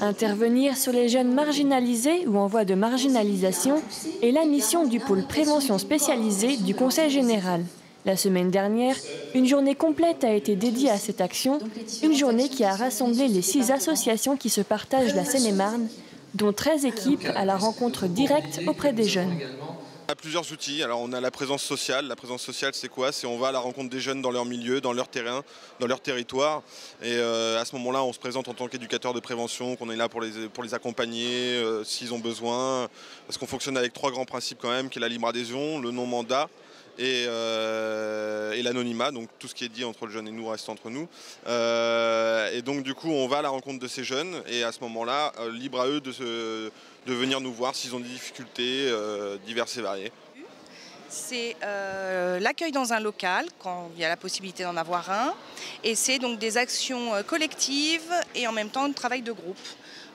Intervenir sur les jeunes marginalisés ou en voie de marginalisation est la mission du pôle prévention spécialisé du Conseil général. La semaine dernière, une journée complète a été dédiée à cette action, une journée qui a rassemblé les 6 associations qui se partagent la Seine-et-Marne, dont 13 équipes à la rencontre directe auprès des jeunes. On a plusieurs outils. Alors on a la présence sociale. La présence sociale, c'est quoi? C'est on va à la rencontre des jeunes dans leur milieu, dans leur terrain, dans leur territoire. Et à ce moment-là, on se présente en tant qu'éducateur de prévention, qu'on est là pour les accompagner s'ils ont besoin. Parce qu'on fonctionne avec 3 grands principes quand même, qui est la libre adhésion, le non-mandat et l'anonymat. Donc tout ce qui est dit entre le jeune et nous reste entre nous. Et donc du coup, on va à la rencontre de ces jeunes. Et à ce moment-là, libre à eux de venir nous voir s'ils ont des difficultés diverses et variées. C'est l'accueil dans un local, quand il y a la possibilité d'en avoir un. Et c'est donc des actions collectives et en même temps un travail de groupe.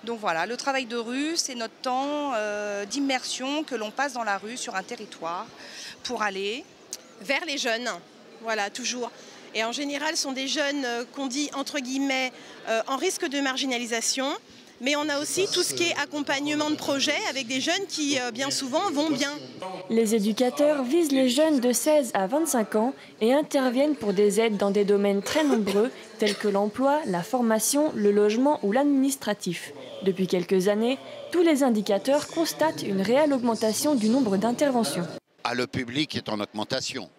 Donc voilà, le travail de rue, c'est notre temps d'immersion que l'on passe dans la rue, sur un territoire, pour aller vers les jeunes, voilà, toujours. Et en général, ce sont des jeunes qu'on dit, entre guillemets, en risque de marginalisation. Mais on a aussi tout ce qui est accompagnement de projet avec des jeunes qui, bien souvent, vont bien. Les éducateurs visent les jeunes de 16 à 25 ans et interviennent pour des aides dans des domaines très nombreux, tels que l'emploi, la formation, le logement ou l'administratif. Depuis quelques années, tous les indicateurs constatent une réelle augmentation du nombre d'interventions. Le public est en augmentation.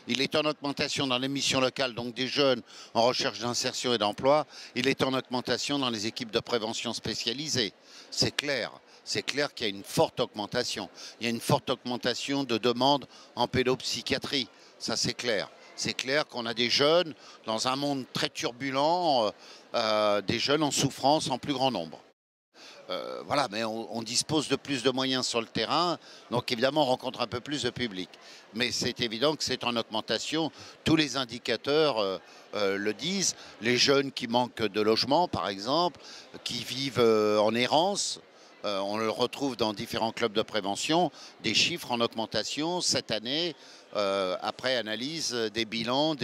Il est en augmentation dans les missions locales, donc des jeunes en recherche d'insertion et d'emploi. Il est en augmentation dans les équipes de prévention spécialisées. C'est clair qu'il y a une forte augmentation. Il y a une forte augmentation de demandes en pédopsychiatrie. Ça, c'est clair. C'est clair qu'on a des jeunes dans un monde très turbulent, des jeunes en souffrance en plus grand nombre. Voilà, mais on dispose de plus de moyens sur le terrain, donc évidemment on rencontre un peu plus de public. Mais c'est évident que c'est en augmentation, tous les indicateurs le disent. Les jeunes qui manquent de logement, par exemple, qui vivent en errance, on le retrouve dans différents clubs de prévention, des chiffres en augmentation cette année, après analyse des bilans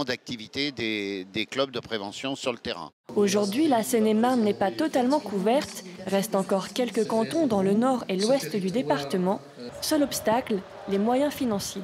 d'activité des clubs de prévention sur le terrain. Aujourd'hui, la Seine-et-Marne n'est pas totalement couverte. Restent encore quelques cantons dans le nord et l'ouest du département. Seul obstacle, les moyens financiers.